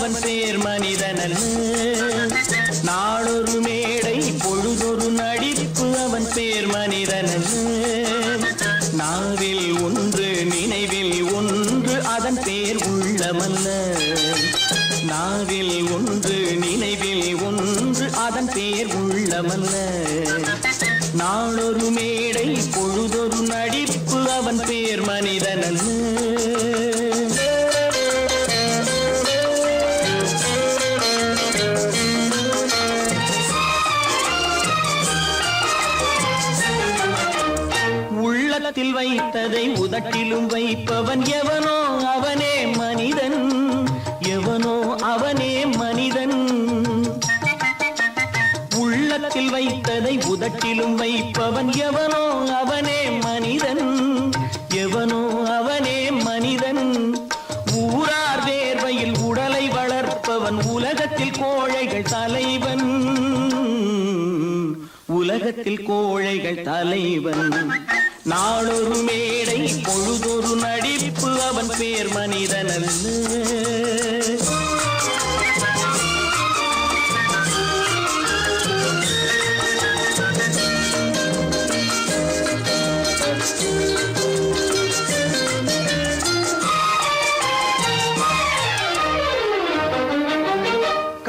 அவன் பேர் மனிதனல்ல. நாளொரு மேடை பொழுதொரு நடிப்பு அவன் பேர் மனிதனல்ல. நாவில் ஒன்று நினைவில் ஒன்று அதன் பேர் உள்ளமல்ல. நாவில் ஒன்று நினைவில் ஒன்று அதன் பேர் உள்ளமல்ல. நாளொரு மேடை பொழுதொரு நடிப்பு அவன் பேர் மனிதனல்ல. உள்ளத்தில் வைத்ததை உதட்டிலும் வைப்பவன் எவனோ அவனே மனிதன். எவனோ அவனே மனிதன். உள்ளத்தில் வைத்ததை உதட்டிலும் வைப்பவன் எவனோ அவனே மனிதன். எவனோ அவனே மனிதன். ஊரார் வேர்வையில் உடலை வளர்ப்பவன் உலகத்தில் கோழைகள் தலைவன். உலகத்தில் கோழைகள் தலைவன். நாளொரு மேடை பொழுதொரு நடிப்பு அவன் பேர் மனிதனல்ல.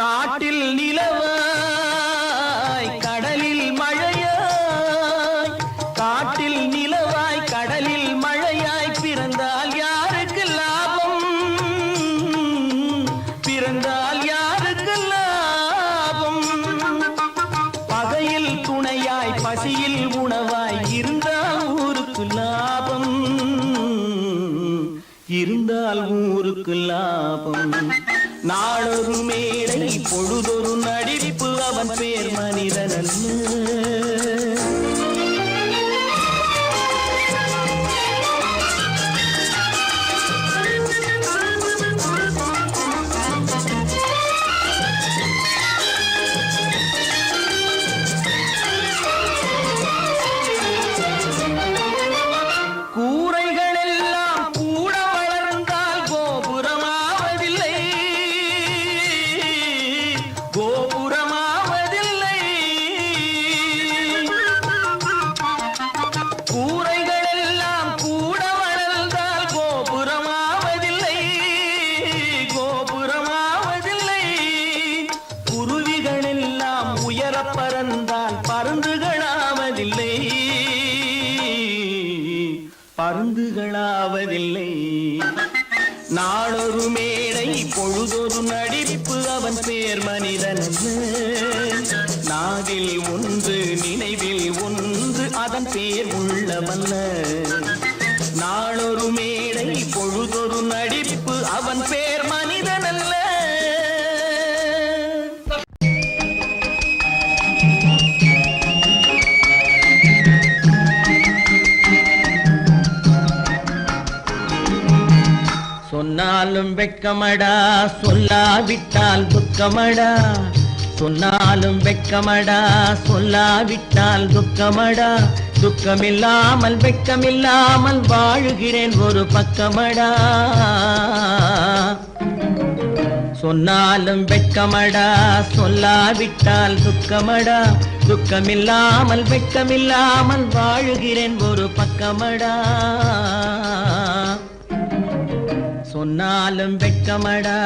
காட்டில் நிலவாய் கடலில் மழையாய். காட்டில் நிலவாய் கடலில் மழையாய் பிறந்தால் யாருக்கு லாபம்? பிறந்தால் யாருக்கு லாபம்? பகையில் துணையாய் பசியில் உணவாய் இருந்தால் ஊருக்கு லாபம். இருந்தால் ஊருக்கு லாபம். நாளொரு மேடை பொழுதொரு நடிப்பு அவன் பேர் மனிதனல்ல. பறந்தால் பருந்துகளாவதில்லை. பருந்துகளாவதில்லை. நாளொரு மேடை பொழுதொரு நடிப்பு அவன் பேர் மனிதனல்ல. நாவில் ஒன்று நினைவில் ஒன்று அதன் பேர் உள்ளமல்ல. நாளொரு மேடை பொழுதொரு நடிப்பு அவன் பேர் மனிதனல்ல. சொன்னாலும் வெட்கமடா சொல்லாவிட்டால் துக்கமடா. சொன்னாலும் வெட்கமடா சொல்லாவிட்டால் துக்கமடா. துக்கமில்லாமல் வெட்கமில்லாமல் வாழுகிறேன் ஒரு பக்கமடா. சொன்னாலும் வெட்கமடா சொல்லாவிட்டால் துக்கமடா. துக்கமில்லாமல் வெட்கமில்லாமல் வாழுகிறேன் ஒரு பக்கமடா. சொன்னாலும் வெட்கமடா.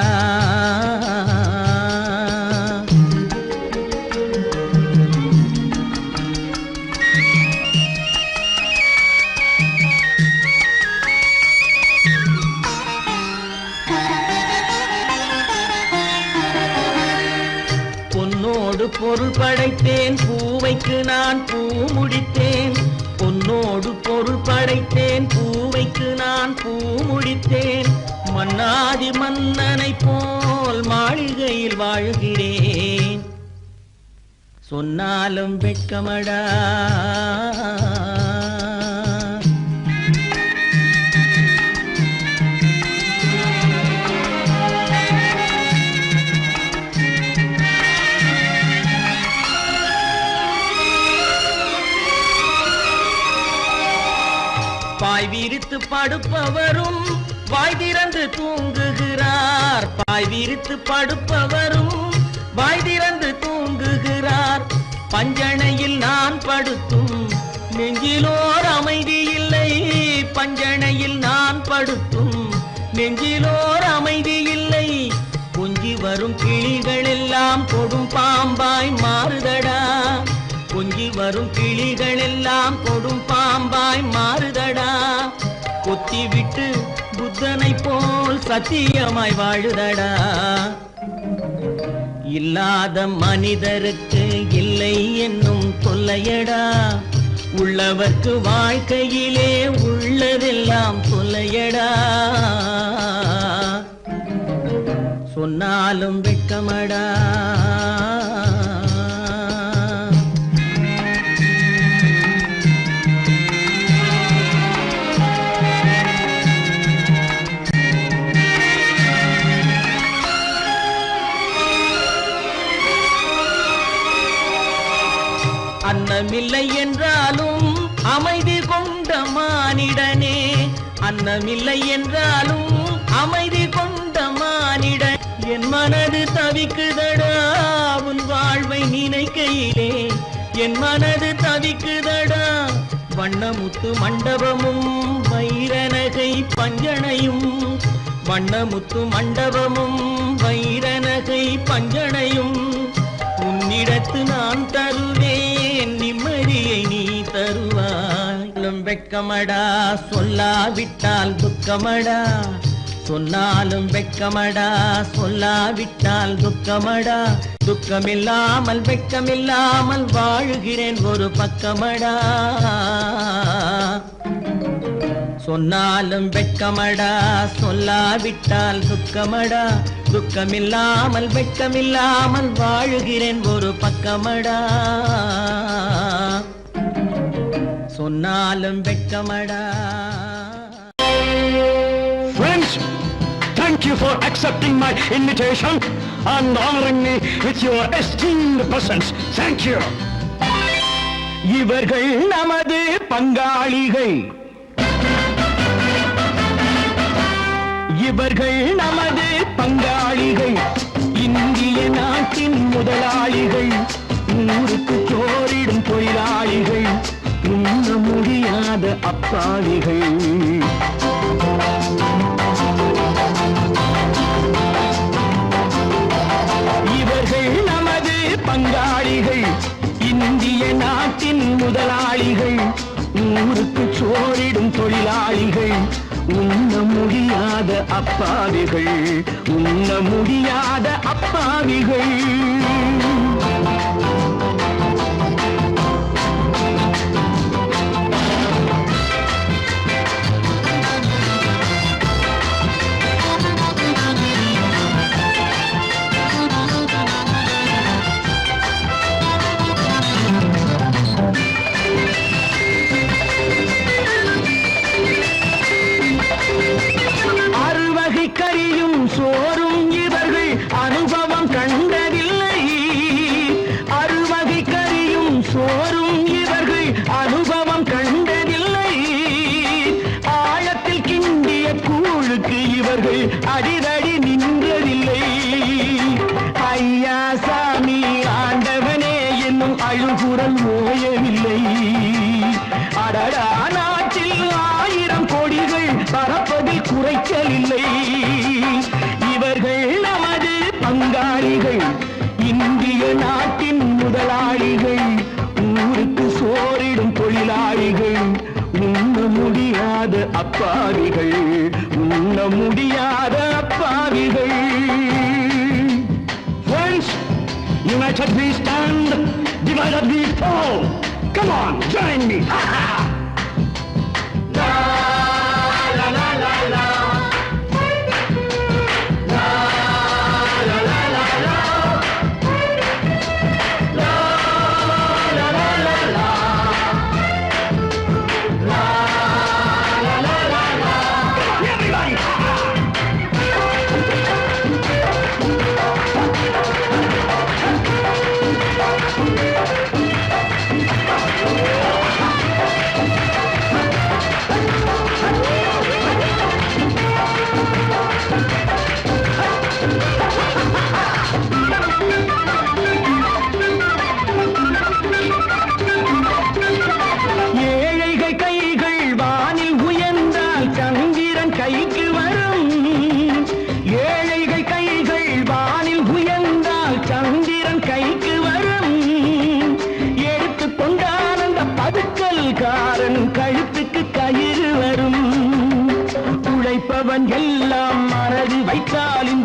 பொன்னோடு பொருள் படைத்தேன் பூவைக்கு நான் பூ முடித்தேன். பொன்னோடு பொருள் படைத்தேன் பூவைக்கு நான் பூ முடித்தேன். மன்னாதி மன்னனை போல் மாளிகையில் வாழ்கிறேன். சொன்னாலும் வெட்கமடா. பாய் விரித்து படுப்பவரும் வாய் திறந்து தூங்குகிறார். பாய் விரித்து படுப்பவரும் வாய் திறந்து தூங்குகிறார். பஞ்சணையில் நான் படுத்தும் நெஞ்சிலோர் அமைதி இல்லை. பஞ்சணையில் நான் படுத்தும் நெஞ்சிலோர் அமைதி இல்லை. கொஞ்சி வரும் கிளிகள் எல்லாம் கொடும் பாம்பாய் மாறுதடா. கொஞ்சி வரும் கிளிகள் எல்லாம் கொடும் பாம்பாய் மாறுதடா. கொத்தி விட்டு புத்தனை போல் சத்தியமாய் வாழுதடா. இல்லாத மனிதருக்கு இல்லை என்னும் தொல்லையடா. உள்ளவர்க்கு வாழ்க்கையிலே உள்ளதெல்லாம் தொல்லையடா. சொன்னாலும் வெட்கமடா. அன்னமில்லை என்றாலும் அமைதி கொண்ட மானிடனே. அன்னமில்லை என்றாலும் அமைதி கொண்ட மானிடன். என் மனது தவிக்குதடா உன் வாழ்வை நினைக்கையிலே. என் மனது தவிக்குதடா. வண்ணமுத்து மண்டபமும் வைரநகை பஞ்சணையும். வண்ணமுத்து மண்டபமும் வைரநகை பஞ்சணையும். உன்னிடத்து நான் தருவேன் நிம்மதியை நீ தருவாய். வெட்கமடா சொல்லாவிட்டால் துக்கமடா. சொன்னாலும் வெட்கமடா சொல்லாவிட்டால் துக்கமடா. துக்கமில்லாமல் வெட்கமில்லாமல் வாழுகிறேன் ஒரு பக்கமடா. சொன்னாலும் வெட்கமடா சொல்லாவிட்டால் துக்கமடா. துக்கமில்லாமல் வெட்கமில்லாமல் வாழுகிறேன் ஒரு பக்கமடா. சொன்னாலும் வெட்கமடா. Friends, thank you for accepting my invitation and honoring me with your esteemed presence. Thank you. இவர்கள் நமது பங்காளிகள். இவர்கள் நமது பங்காளிகள். இந்திய நாட்டின் முதலாளிகள். ஊருக்கு சோறிடும் தொழிலாளிகள். உண்ண முடியாத அப்பாவிகள். இவர்கள் நமது பங்காளிகள். இந்திய நாட்டின் முதலாளிகள். ஊருக்கு சோறிடும் தொழிலாளிகள். உண்ண முடியாத அப்பாவிகள். உண்ண முடியாத அப்பாவிகள். கரியும் சோறும் இவர்கள் அனுபவம் கண்டதில்லை. அறுவகை கரியும் சோறும் இவர்கள் அனுபவம் கண்டதில்லை. ஆழத்தில் கிண்டிய கூழுக்கு இவர்கள் அடிதடி நின்றதில்லை. ஐயா சாமி ஆண்டவனே என்னும் அழுகுரல் ஓயவில்லை. அடடா நாட்டில் 1000 கோடிகள் பறப்பதில் குறைச்சலில்லை. இவர்கள் நமது பங்காளிகள். இந்திய நாட்டின் முதலாளிகள். ஊருக்கு சோறிடும் தொழிலாளிகள். உண்ண முடியாத அப்பாவிகள். உண்ண முடியாத அப்பாவிகள். Friends, united we stand, divided we fall. Come on, join me. Ha ha.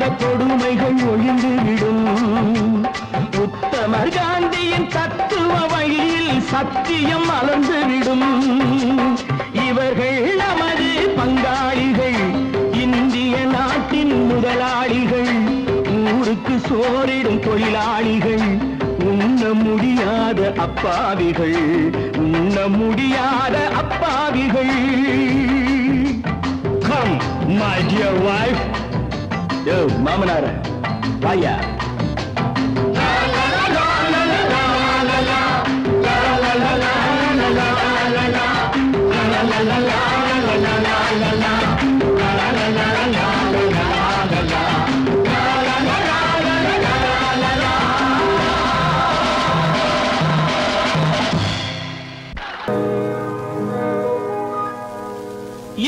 அந்த கொடுமைகள் ஒழிந்துவிடும். உத்தமர் காந்தியின் தத்துவ வழியில் சத்தியம் மலர்ந்துவிடும். இவர்கள் நமது பங்காளிகள், இந்திய நாட்டின் முதலாளிகள், ஊருக்கு சோறிடும் தொழிலாளிகள், உண்ண முடியாத அப்பாவிகள், உண்ண முடியாத அப்பாவிகள். Come, my dear wife. யோ மாமனார வாயா.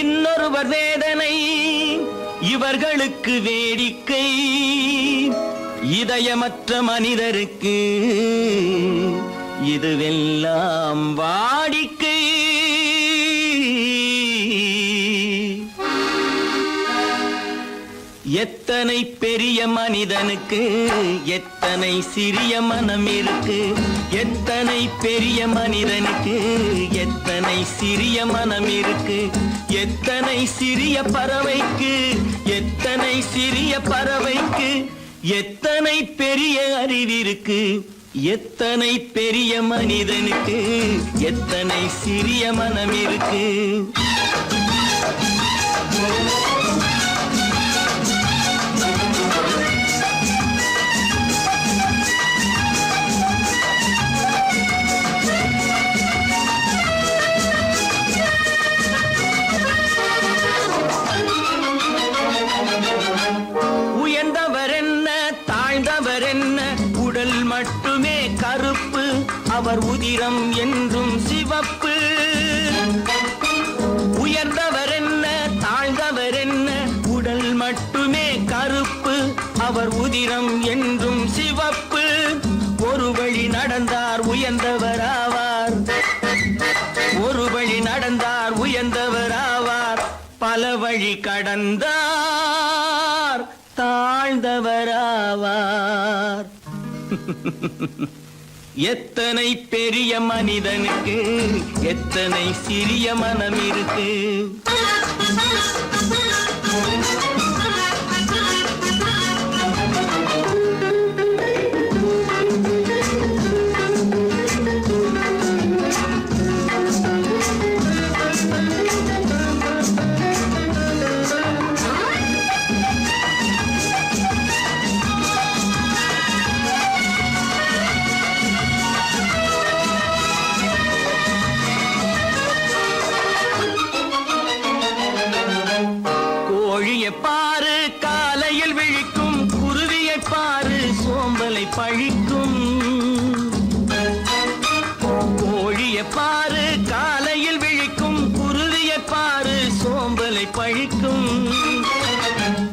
இன்னொருவர் வேதனை இவர்களுக்கு வேடிக்கை, இதயமற்ற மனிதருக்கு இதுவெல்லாம் வாடிக்கை. எத்தனை பெரிய மனிதனுக்கு எத்தனை சிறிய மனம் இருக்கு, எத்தனை பெரிய மனிதனுக்கு எத்தனை சிறிய மனம் இருக்கு, எத்தனை சிறிய பறவைக்கு எத்தனை சிறிய பறவைக்கு எத்தனை பெரிய அறிவிருக்கு, எத்தனை பெரிய மனிதனுக்கு எத்தனை சிறிய மனம் இருக்கு. மட்டுமே கருப்பு, அவர் உதிரம் என்றும் சிவப்பு. உயர்ந்தவர் என்ன தாழ்ந்தவர் என்ன, உடல் மட்டுமே கருப்பு, அவர் உதிரம் என்றும் சிவப்பு. ஒரு வழி நடந்தார் உயர்ந்தவர் ஆவார், ஒரு வழி நடந்தார் உயர்ந்தவர் ஆவார், பல வழி கடந்தார் தாழ்ந்தவர் ஆவார். எத்தனை பெரிய மனிதனுக்கு எத்தனை சிறிய மனம் இருக்கு. பாரு காலையில் விழிக்கும், குருவியை பாரு சோம்பலை பழிக்கும். கோழியை பாரு காலையில் விழிக்கும், குருவியை பாரு சோம்பலை பழிக்கும்.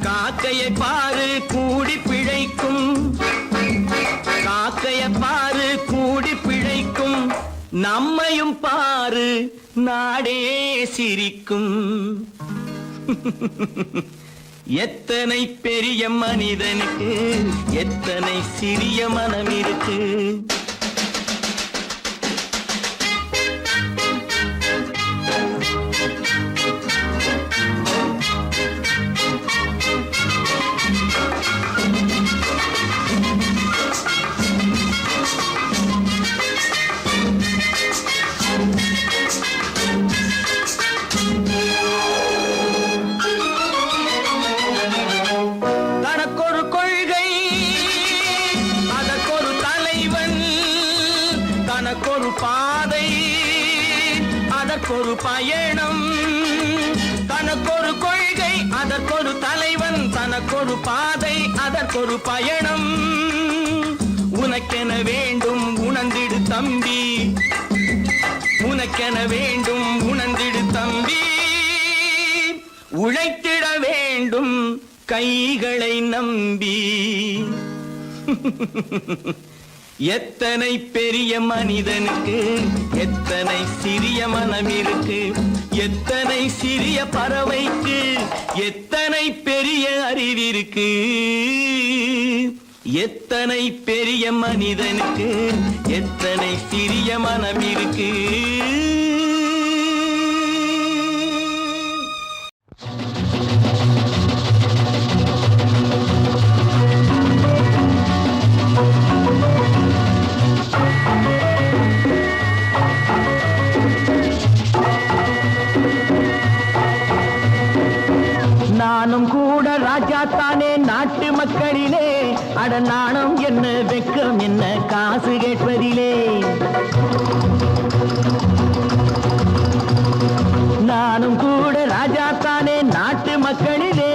காக்கையை பாரு கூடி பிழைக்கும், காக்கையை பாரு கூடி பிழைக்கும். நம்மையும் பாரு நாடே சிரிக்கும். எத்தனை பெரிய மனிதனுக்கு எத்தனை சிறிய மனம் இருக்கு. தனக்கொரு பாதை அதற்கொரு பயணம், தனக்கொரு கொள்கை அதற்கொரு தலைவன், தனக்கொரு பாதை அதற்கொரு பயணம். உனக்கென வேண்டும் உணர்ந்திடு தம்பி, உனக்கென வேண்டும் உணர்ந்திடு தம்பி. உழைத்திட வேண்டும் கைகளை நம்பி. எத்தனை பெரிய மனிதனுக்கு எத்தனை சிறிய மனம் இருக்கு, எத்தனை சிறிய பறவைக்கு எத்தனை பெரிய அறிவிருக்கு, எத்தனை பெரிய மனிதனுக்கு எத்தனை சிறிய மனம் இருக்கு. நானும் கூட ராஜா தானே நாட்டு மக்களிலே, அட நாணம் என்ன வெக்கம் என்ன காசு கேட்பதிலே. நானும் கூட ராஜா தானே நாட்டு மக்களிலே,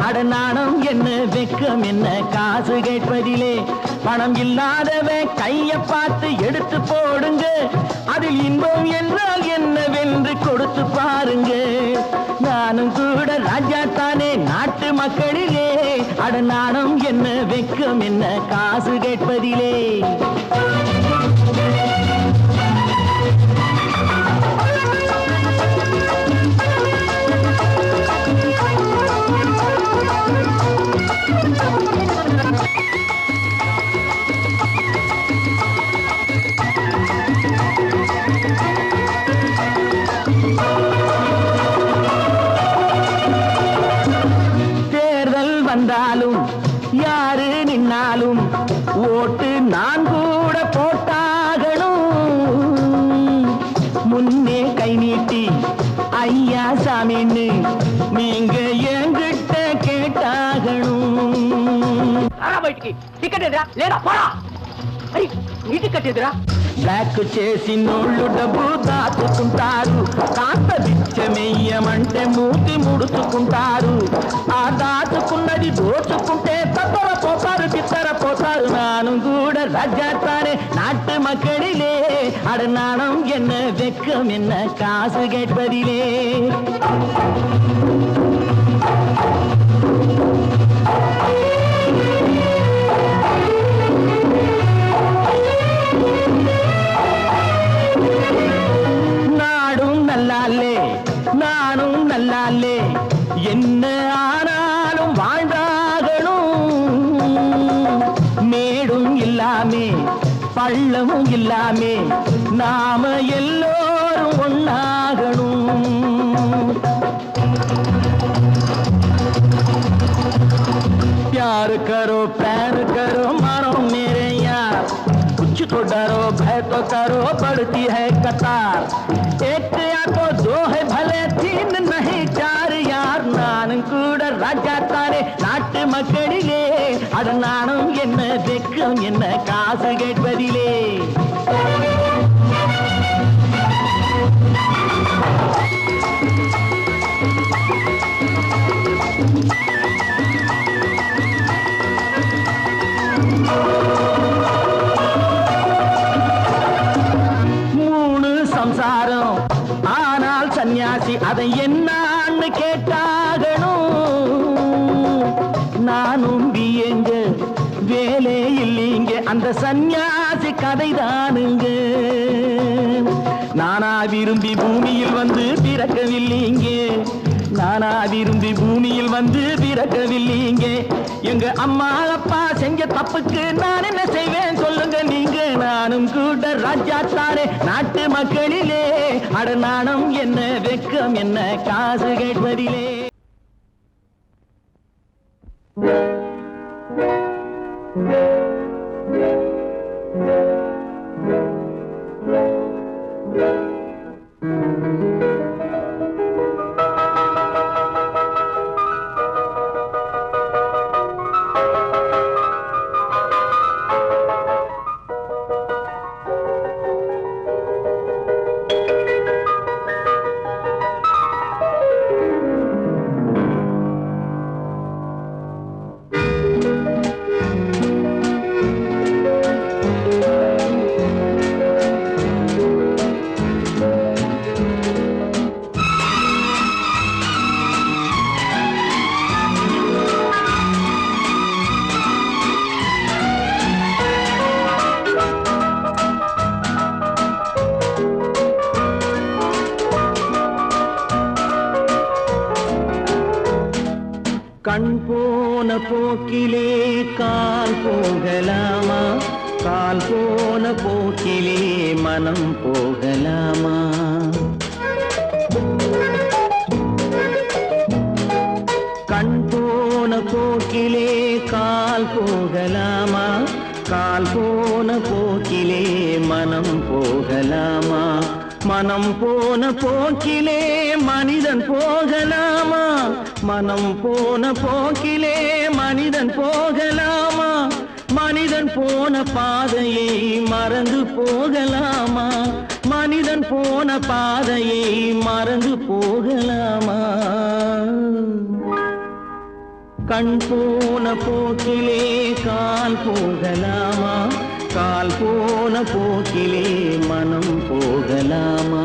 அட நாணம் என்ன வெக்கம் என்ன காசு கேட்பதிலே. பணம் இல்லாதவன் கைய பார்த்து எடுத்து போடுங்க, அதில் இன்பம் என்றால் என்னவென்று கொடுத்து பாருங்க. நானும் கூட ராஜா தானே நாட்டு மக்களிலே, அட நாணம் என்ன வெக்கம் என்ன காசு கேட்பதிலே. வந்தாலும் யாரு நின்னாலும் ஓட்டு நான் கூட போட்டாகணும். முன்னே கை நீட்டி ஐயா சாமின்னு நீங்க என்கிட்ட கேட்டாகணும். బ్లాక్ చేసి నోళ్ళు డబ్బు దాచుకుంటారు, కాస్త బిచ్చమెయ్యమంటే మూతి ముడుచుకుంటారు. ఆ దాచుకున్నది దోచుకుంటే తత్తరపోతారు తిత్తరపోతారు. నాను కూడా ராஜாத்தானே நாட்டு மக்களிலே, அட நாணம் என்ன வெக்கம் என்ன காசு கேட்பதிலே. நானும் நல்லாலே என்ன ஆனாலும் வாழ்ந்தாகணும். மேடும் இல்லாமே பள்ளமும் இல்லாமே நாம எல்லோரும் ஒன்னாகணும். प्यार करो प्यार करो मानो मेरे यार, कुछ तो डरो भय तो करो बढ़ती है कतार. एक या तो दो है भले तीन नहीं चार यार. நானும் கூட ராஜா தானே நாட்டு மக்களிலே, அட நானும் என்ன வெக்கம் என்ன காசு கேட்பதிலே. சம்சாரம் ஆனால் சன்னியாசி அதை என்னான்னு கேட்டாகணும். நானும் எங்க வேலை இல்லைங்க அந்த சன்னியாசி கதைதானுங்க. நானா விரும்பி பூமியில் வந்து பிறக்கவில்லைங்க, நானா விரும்பி பூமியில் வந்து பிறக்கவில்லைங்க. எங்க அம்மா அப்பா செஞ்ச தப்புக்கு நான் என்ன செய்வேன் சொல்லுங்க நீங்க. நானும் கூட ராஜா தானே நாட்டு மக்களிலே, அட நாணம் என்ன வெக்கம் என்ன காசு கேட்பதிலே. கண் போன போக்கிலே கால் போகலாமா, கால் போன போக்கிலே மனம் போகலாமா? கண் போன போக்கிலே கால் போகலாமா, கால் போன போக்கிலே மனம் போகலாமா? மனம் போன போக்கிலே மனிதன் போகலாமா, மனம் போன போக்கிலே மனிதன் போகலாமா? மனிதன் போன பாதையை மறந்து போகலாமா, மனிதன் போன பாதையை மறந்து போகலாமா? கண் போன போக்கிலே கால் போகலாமா, கால் போன போக்கிலே மனம் போகலாமா?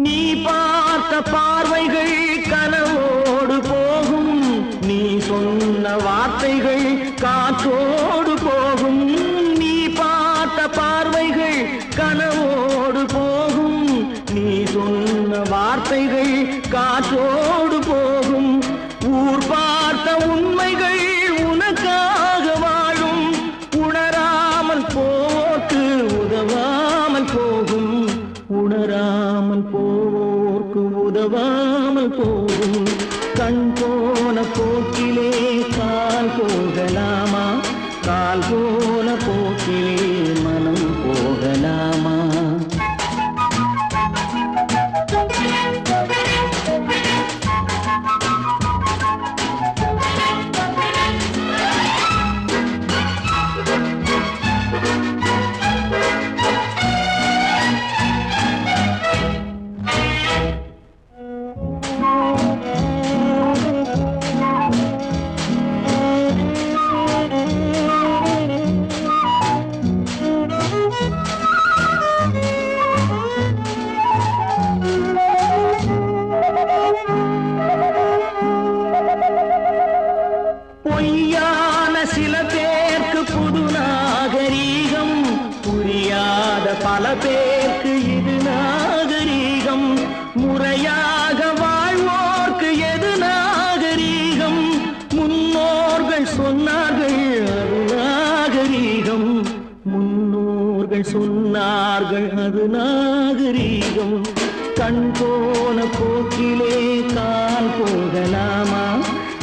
நீ பார்த்த பார்வைகள் கனவோடு போகும், நீ சொன்ன வார்த்தைகள் காற்றோடு போகும். நீ பார்த்த பார்வைகள் கனவோடு போகும், நீ சொன்ன வார்த்தைகள் காற்றோடு போகும். ஊர் பார்த்த உண்மைகள் உனக்காக வாழும், உணராமல் போக்கு உதவாமல் போகும், உணராமல் போவோர்க்கு உதவாமல் போகும். கண் போன போக்கிலே கால் போகலாமா, கால் போன போக்கிலே மனம் போகலாமா? பொய்யான சில பேருக்கு புது நாகரீகம், புரியாத பல பேருக்கு இது நாகரீகம். முறையாக வாழ்வோர்க்கு எது நாகரீகம்? முன்னோர்கள் சொன்னார்கள் அது நாகரீகம், முன்னோர்கள் சொன்னார்கள் அது நாகரீகம். கண் போன போக்கிலே கால் போகலாமா,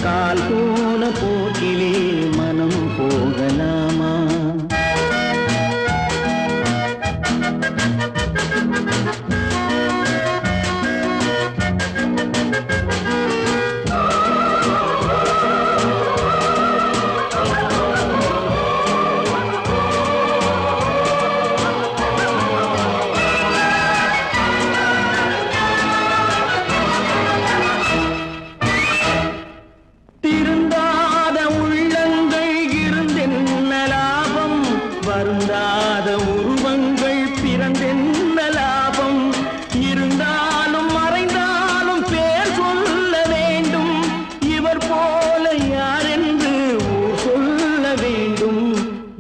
கால் போன போக்கிலே மனம் போகலாமா? திருந்தாத உள்ளங்கள் இருந்தென்ன லாபம், வருந்தாத உருவங்கள் பிறந்தென்ன லாபம்? இருந்தாலும் மறைந்தாலும் பேர் சொல்ல வேண்டும், இவர் போல யாரென்று ஊர் சொல்ல வேண்டும்,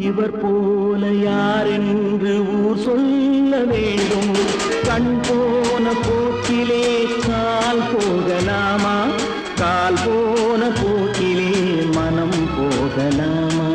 இவர் போல யாரென்று ஊர் சொல்ல வேண்டும். கண் போன போக்கிலே கால் போகலாமா, கால் போன போக்கிலே மனம் போகலாமா?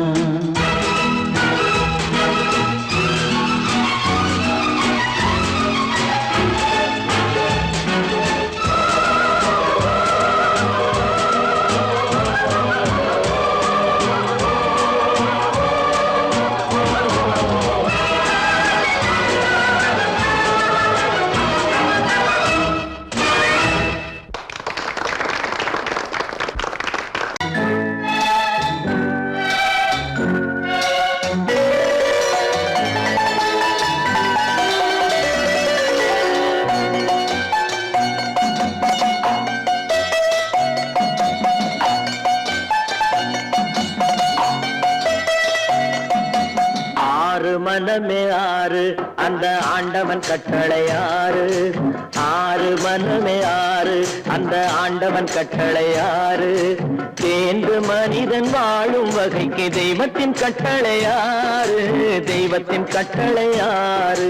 மனமே ஆறு அந்த ஆண்டவன் கட்டளை ஆறு ஆறு மனமே ஆறு அந்த ஆண்டவன் கட்டளை ஆறு தேர்ந்து மனிதன் வாழும் வகைக்கு தெய்வத்தின் கட்டளை ஆறு தெய்வத்தின் கட்டளை ஆறு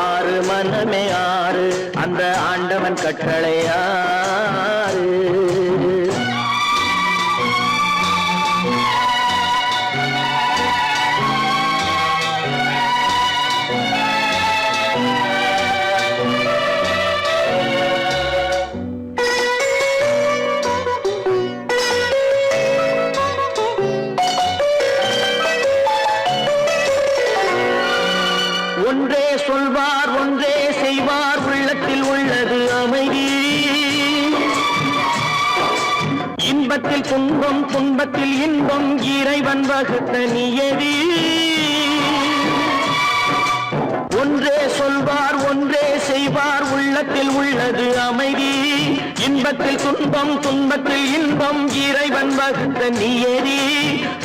ஆறு மனமே ஆறு அந்த ஆண்டவன் கட்டளை ஆறு ஒன்றே சொல்வார் ஒன்றே செய்வார் உள்ளத்தில் உள்ளது அமைதி இன்பத்தில் துன்பம் துன்பத்தில் இன்பம் இறைவன் வகுத்த நியதி ஒன்றே சொல்வார் ஒன்றே செய்வார் உள்ளத்தில் உள்ளது அமைதி இன்பத்தில் துன்பம் துன்பத்தில் இன்பம் இறைவன் வகுத்த நியதி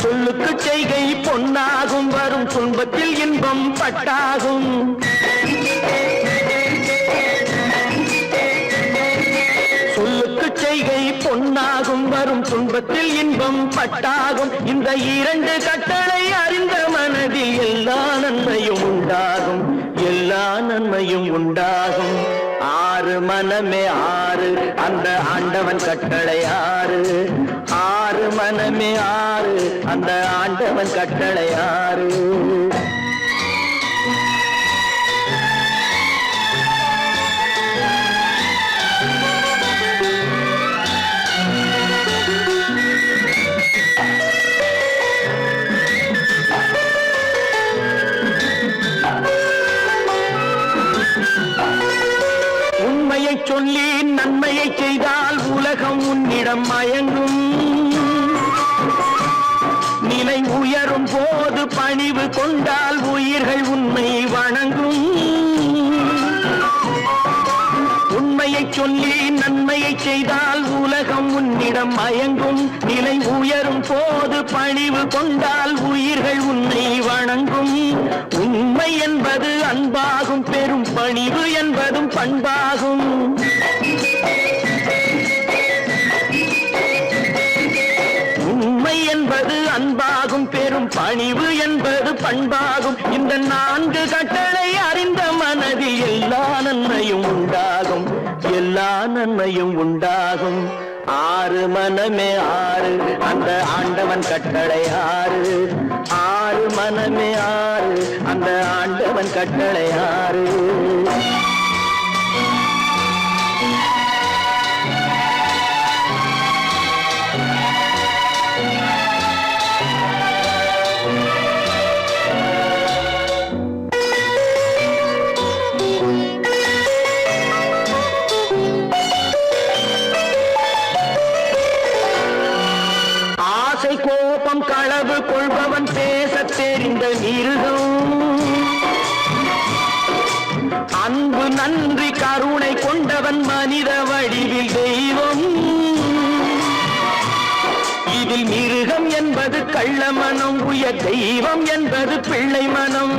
சொல்லுக்கு செய்கை பொன்னாகும் வரும் துன்பத்தில் இன்பம் பட்டாகும் சொல்லுக்கு செய்கை பொன்னாகும் வரும் துன்பத்தில் இன்பம் பட்டாகும் இந்த இரண்டு கட்டளை அறிந்த மனதில் எல்லா நன்மையும் உண்டாகும் எல்லா நன்மையும் உண்டாகும் ஆறு மனமே ஆறு அந்த ஆண்டவன் கட்டளை ஆறு ஆறு மனமே ஆறு அந்த ஆண்டவன் கட்டளை ஆறு உண்மையை சொல்லி நன்மையை செய்தால் உலகம் உன்னிடம் மயங்கும் நிலை உயரும் போது பணிவு கொண்டால் உயிர்கள் உன்னை வணங்கும் உண்மையை சொல்லி நன்மையை செய்தால் உலகம் உன்னிடம் மயங்கும் நிலை உயரும் போது பணிவு கொண்டால் உயிர்கள் உன்னை வணங்கும் உண்மை என்பது அன்பாகும் பெரும் பணிவு என்பதும் பண்பாகும் உண்மை என்பது அன்பாகும் பெரும் பணிவு என்பது பண்பாகும் இந்த நான்கு கட்டளை அறிந்த மனதில் எல்லா நன்மையும் உண்டாகும் எல்லா நன்மையும் உண்டாகும் ஆறு மனமே ஆறு அந்த ஆண்டவன் கட்டளை ஆறு ஆறு மனமே ஆறு அந்த ஆண்டவன் கட்டளை ஆறு கோபம் களவு கொள்பவன் பேசத் தெரிந்த மிருகம் அன்பு நன்றி கருணை கொண்டவன் மனித வடிவில் தெய்வம் இதில் மிருகம் என்பது கள்ள மனம் உயர் தெய்வம் என்பது பிள்ளை மனம்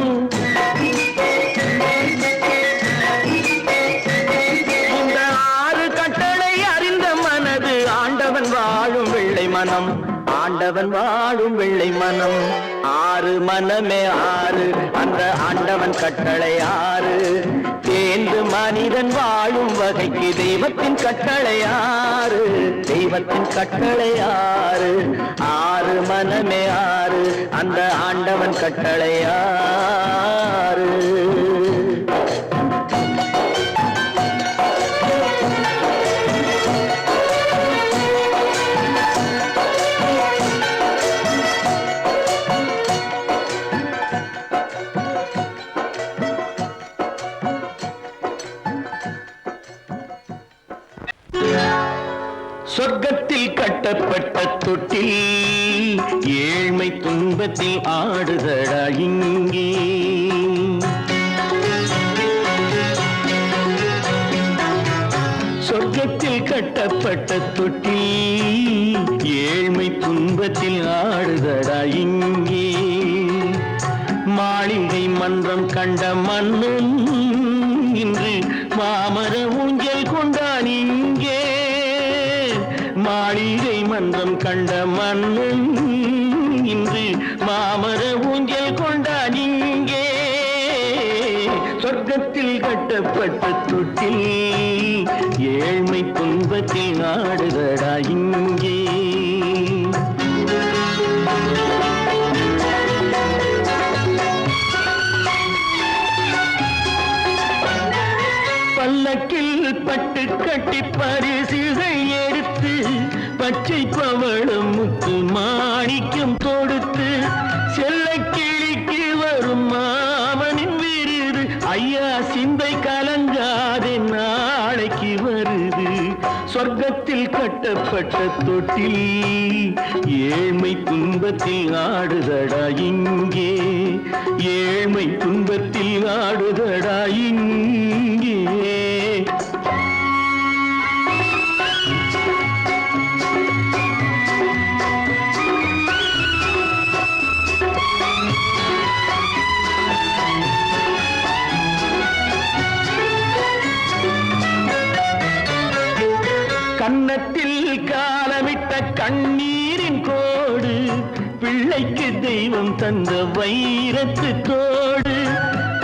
இந்த ஆறு கட்டளை அறிந்த மனது ஆண்டவன் வாழும் வெள்ளை மனம் ஆண்டவன் வாழும் வெள்ளை மனம் ஆறு மனமே ஆறு அந்த ஆண்டவன் கட்டளை ஆறு தேர்ந்து மனிதன் வாழும் வகைக்கு தெய்வத்தின் கட்டளை ஆறு தெய்வத்தின் கட்டளை ஆறு ஆறு மனமே ஆறு அந்த ஆண்டவன் கட்டளை ஆறு சொர்க்கத்தில் கட்டப்பட்ட தொட்டில் ஏழ்மை துன்பத்தில் ஆடுதடா இங்கே சொர்க்கத்தில் சொர்க்கத்தில் கட்டப்பட்ட தொட்டி ஏழ்மை துன்பத்தில் ஆடுதடா இங்கே மாளிகை மன்றம் கண்ட மன்னன் இன்று மாமர ஊஞ்சல் கொண்டான் இங்கே மாளிகை மன்றம் கண்ட மன்னன் இன்று மாமர ஊஞ்சல் கொண்டான் இங்கே சொர்க்கத்தில் கட்டப்பட்ட தொட்டில் ஏழ்மை துன்பத்தில் நாடுதடா இங்கே பல்லக்கில் பட்டு கட்டி பரிசுகள் எடுத்து பச்சை பவளம் முத்து மாணிக்கம் தொடுத்து செல்ல கிளிக்கு வரும் மாமனின் விருது ஐயா சிந்தை கலங்காதே நாளைக்கு வருது சொர்க்கத்தில் கட்டப்பட்ட தொட்டில் ஏழ்மை துன்பத்தில் ஆடுதடா இங்கே ஏழ்மை துன்பத்தில் ஆடுதடா இங்கே கன்னத்தில் காலமிட்ட கண்ணீரின் கோடு பிள்ளைக்கு தெய்வம் தந்த வைரத்து தோடு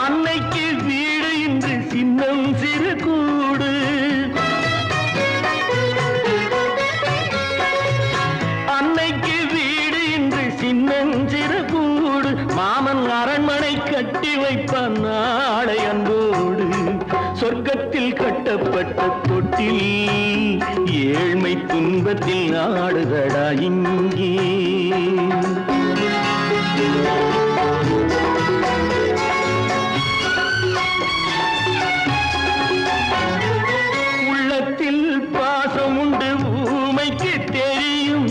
அன்னைக்கு வீடு இன்று சின்னம் சிறு கூடு அன்னைக்கு வீடு இன்று சின்னம் சிறு கூடு மாமன் அரண்மனை கட்டி வைப்பான் நாளை அன்போடு சொர்க்கத்தில் கட்டப்பட்ட தொட்டில் ஏழ்மை துன்பத்தில் ஆடுதடா இங்கே உள்ளத்தில் பாசம் உண்டு ஊமைக்கு தெரியும்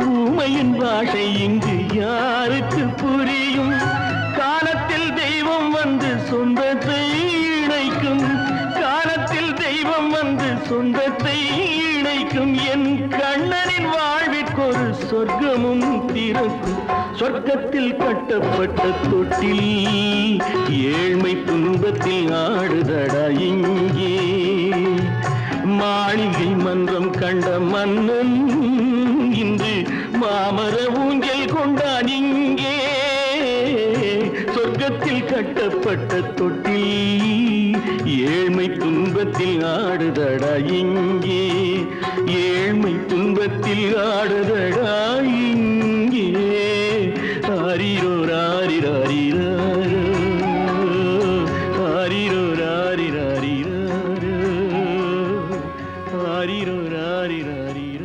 ஊமையின் பாஷை இங்கு யாருக்கு புரியும் காலத்தில் தெய்வம் வந்து சொந்தத்தை இணைக்கும் காலத்தில் தெய்வம் வந்து சொந்தத்தை இணைக்கும் என் கண்ணனின் வாழ்விற்கொரு சொர்க்கமும் திறக்கும் சொர்க்கத்தில் கட்டப்பட்ட தொட்டில் ஏழ்மை துன்பத்தில் ஆடுதடா இங்கே மாளிகை மன்றம் கண்ட மன்னன் இன்று மாமர ஊஞ்சல் கொண்டான் இங்கே சொர்க்கத்தில் கட்டப்பட்ட தொட்டில் ஏழ்மை துன்பத்தில் ஆடுதடா இங்கே ஏழ்மை துன்பத்தில் ஆடுதடா இங்கே ஆரிரோ ராரிராரிராரோ ஆரிரோ ராரிராரிராரோ ஆரிரோ ராரிராரிராரோ